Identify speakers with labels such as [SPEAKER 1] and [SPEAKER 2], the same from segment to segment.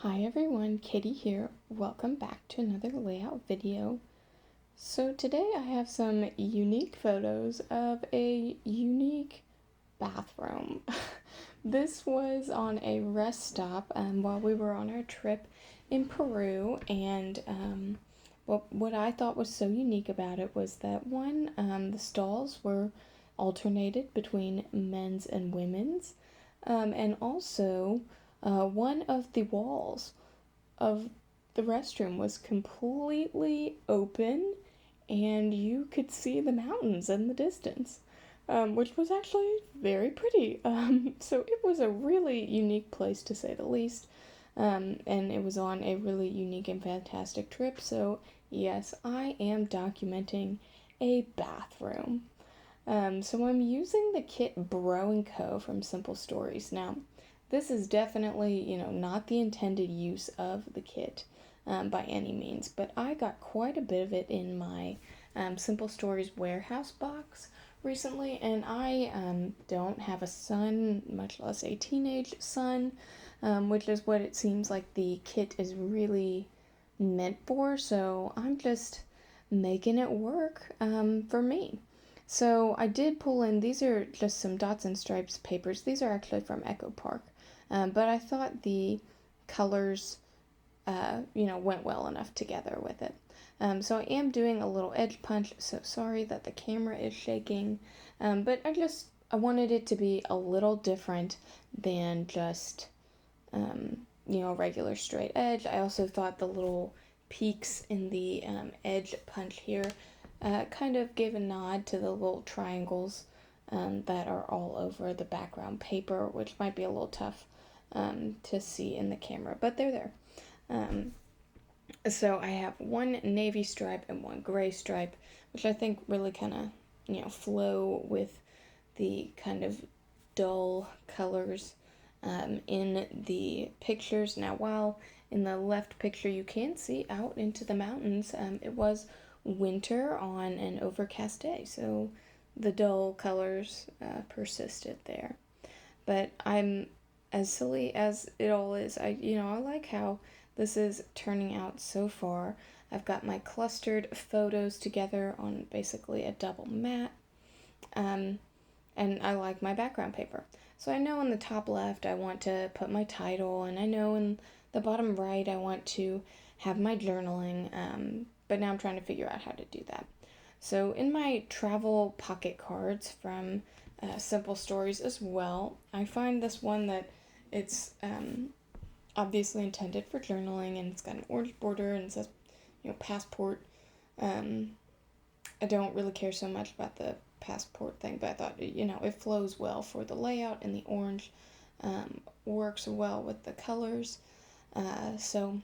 [SPEAKER 1] Hi everyone, Kitty here. Welcome back to another layout video. So today I have some unique photos of a unique bathroom. This was on a rest stop while we were on our trip in Peru, and what I thought was so unique about it was that one, the stalls were alternated between men's and women's, and also one of the walls of the restroom was completely open and you could see the mountains in the distance, which was actually very pretty. So it was a really unique place to say the least. And it was on a really unique and fantastic trip. So, yes, I am documenting a bathroom. So I'm using the kit Bro & Co. from Simple Stories. Now, this is definitely, not the intended use of the kit by any means, but I got quite a bit of it in my Simple Stories warehouse box recently, and I don't have a son, much less a teenage son, which is what it seems like the kit is really meant for, so I'm just making it work for me. So I did pull in, these are just some dots and stripes papers. These are actually from Echo Park. But I thought the colors, went well enough together with it. So I am doing a little edge punch, so sorry that the camera is shaking. But I wanted it to be a little different than just, regular straight edge. I also thought the little peaks in the edge punch here kind of gave a nod to the little triangles that are all over the background paper, which might be a little tough to see in the camera, but they're there. So I have one navy stripe and one gray stripe, which I think really kind of, flow with the kind of dull colors in the pictures. Now, while in the left picture you can see out into the mountains, it was winter on an overcast day, so the dull colors persisted there. But I'm as silly as it all is. I like how this is turning out so far. I've got my clustered photos together on basically a double mat, and I like my background paper. So I know in the top left I want to put my title, and I know in the bottom right I want to have my journaling, but now I'm trying to figure out how to do that. So in my travel pocket cards from Simple Stories as well, I find this one that it's obviously intended for journaling, and it's got an orange border and it says, passport. I don't really care so much about the passport thing, but I thought, it flows well for the layout, and the orange works well with the colors. So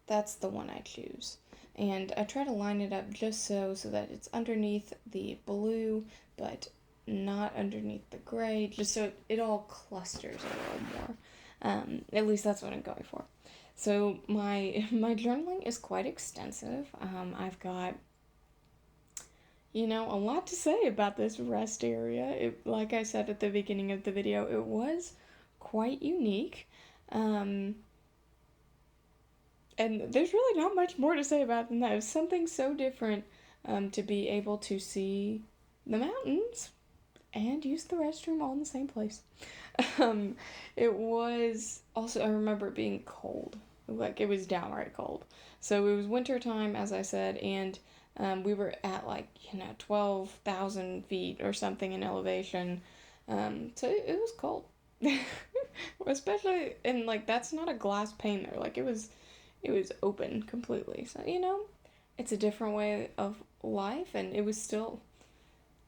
[SPEAKER 1] that's the one I choose. And I try to line it up just so that it's underneath the blue, but not underneath the gray, just so it all clusters a little more. At least that's what I'm going for. So my journaling is quite extensive. I've got, a lot to say about this rest area. Like I said at the beginning of the video, it was quite unique. And there's really not much more to say about it than that. It was something so different to be able to see the mountains and use the restroom all in the same place. It was also, I remember it being cold. Like, it was downright cold. So it was winter time, as I said, and we were at 12,000 feet or something in elevation. So it was cold. Especially, and that's not a glass pane there. It was open completely. So, it's a different way of life, and it was still,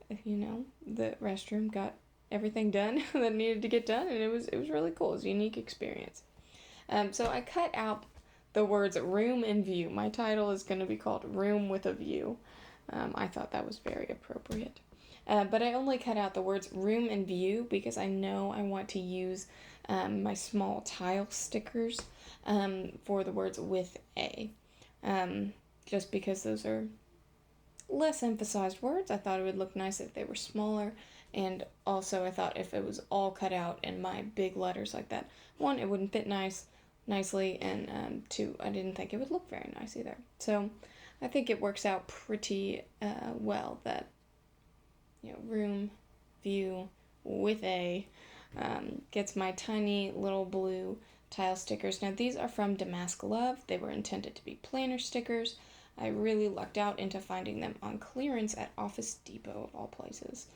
[SPEAKER 1] the restroom got everything done that needed to get done, and it was really cool. It was a unique experience. So I cut out the words room and view. My title is going to be called Room with a View. I thought that was very appropriate. But I only cut out the words room and view because I know I want to use my small tile stickers for the words with a. Just because those are less emphasized words, I thought it would look nice if they were smaller. And also I thought if it was all cut out in my big letters like that, one, it wouldn't fit nice. nicely, and I didn't think it would look very nice either. So I think it works out pretty well that, room view with a gets my tiny little blue tile stickers. Now these are from Damask Love. They were intended to be planner stickers. I really lucked out into finding them on clearance at Office Depot, of all places.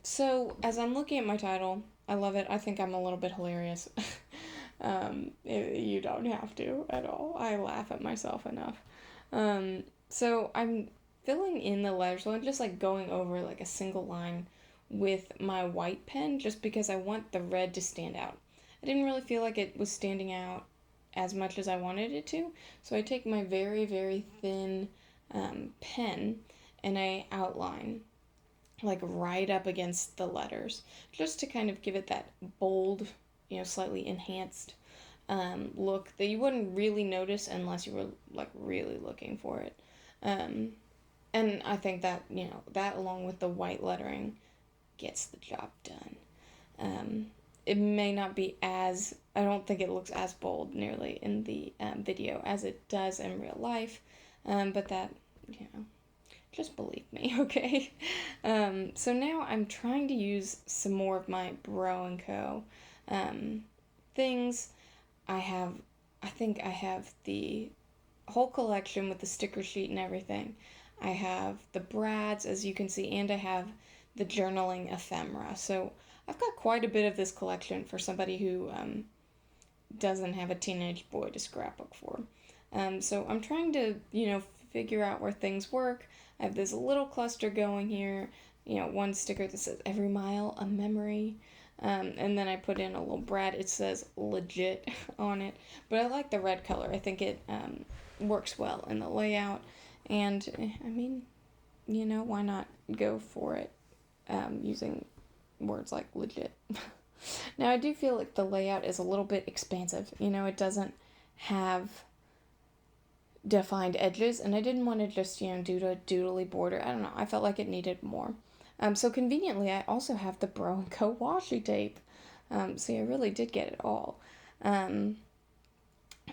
[SPEAKER 1] So as I'm looking at my title, I love it. I think I'm a little bit hilarious. You don't have to at all. I laugh at myself enough. So I'm filling in the letters. So I'm just like going over like a single line with my white pen just because I want the red to stand out. I didn't really feel like it was standing out as much as I wanted it to. So I take my very, very thin pen and I outline like right up against the letters just to kind of give it that bold, slightly enhanced look that you wouldn't really notice unless you were like really looking for it. And I think that, that along with the white lettering gets the job done. It may not be I don't think it looks as bold nearly in the video as it does in real life, but that, just believe me, okay? So now I'm trying to use some more of my Bro & Co. Things. I think I have the whole collection with the sticker sheet and everything. I have the brads, as you can see, and I have the journaling ephemera. So I've got quite a bit of this collection for somebody who doesn't have a teenage boy to scrapbook for. So I'm trying to, figure out where things work. I have this little cluster going here, one sticker that says every mile a memory. And then I put in a little brad. It says legit on it. But I like the red color. I think it works well in the layout. And, I mean, why not go for it using words like legit. Now, I do feel like the layout is a little bit expansive. It doesn't have defined edges, and I didn't want to just, do a doodly border. I don't know. I felt like it needed more. So conveniently, I also have the Bro & Co. washi tape. So I really did get it all.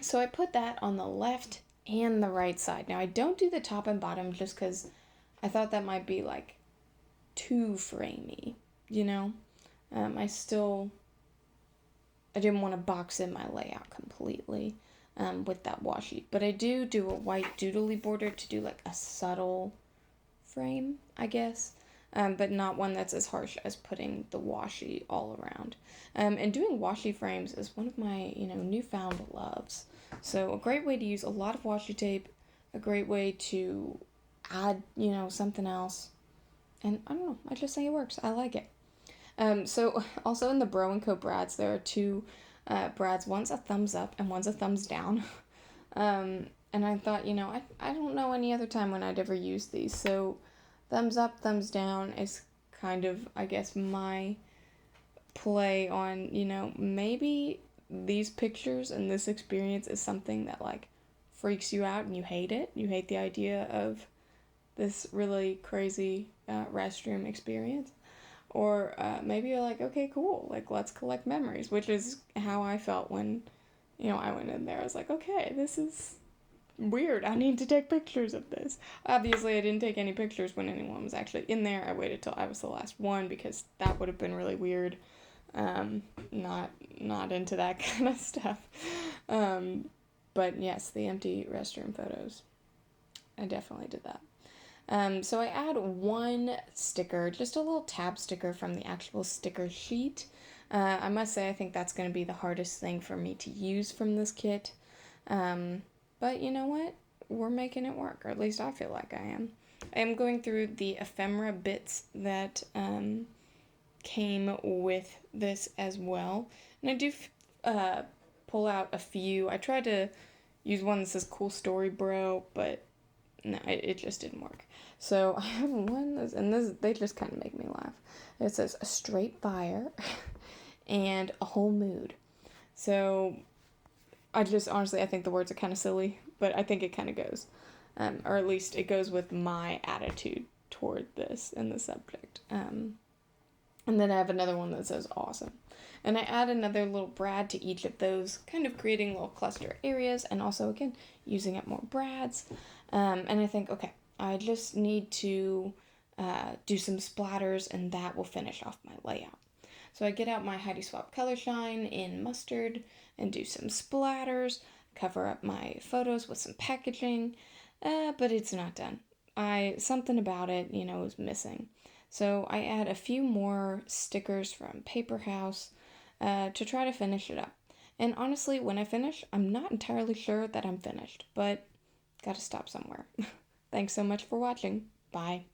[SPEAKER 1] So I put that on the left and the right side. Now, I don't do the top and bottom just because I thought that might be, like, too framey, I didn't want to box in my layout completely with that washi. But I do a white doodly border to do, like, a subtle frame, I guess. But not one that's as harsh as putting the washi all around. And doing washi frames is one of my, newfound loves. So a great way to use a lot of washi tape, a great way to add, something else. And I don't know, I just think it works. I like it. So also in the Bro & Co. brads, there are two brads. One's a thumbs up and one's a thumbs down. And I thought, I don't know any other time when I'd ever use these. So thumbs up, thumbs down is kind of, I guess, my play on, maybe these pictures and this experience is something that, like, freaks you out and you hate it. You hate the idea of this really crazy restroom experience. Or maybe you're like, okay, cool, like, let's collect memories, which is how I felt when, I went in there. I was like, okay, this is weird. I need to take pictures of this. Obviously, I didn't take any pictures when anyone was actually in there. I waited till I was the last one because that would have been really weird. Not into that kind of stuff. But yes, the empty restroom photos. I definitely did that. So I add one sticker, just a little tab sticker from the actual sticker sheet. I must say I think that's going to be the hardest thing for me to use from this kit. But you know what? We're making it work, or at least I feel like I am. I am going through the ephemera bits that came with this as well. And I do pull out a few. I tried to use one that says cool story bro, but no, it just didn't work. So I have one, they just kind of make me laugh. It says a straight fire and a whole mood. So I think the words are kind of silly, but I think it kind of goes. Or at least it goes with my attitude toward this and the subject. And then I have another one that says awesome. And I add another little brad to each of those, kind of creating little cluster areas, and also, again, using up more brads. And I think, okay, I just need to do some splatters, and that will finish off my layout. So I get out my Heidi Swapp Color Shine in mustard and do some splatters, cover up my photos with some packaging, but it's not done. Something about it, is missing. So I add a few more stickers from Paper House to try to finish it up. And honestly, when I finish, I'm not entirely sure that I'm finished, but gotta stop somewhere. Thanks so much for watching. Bye.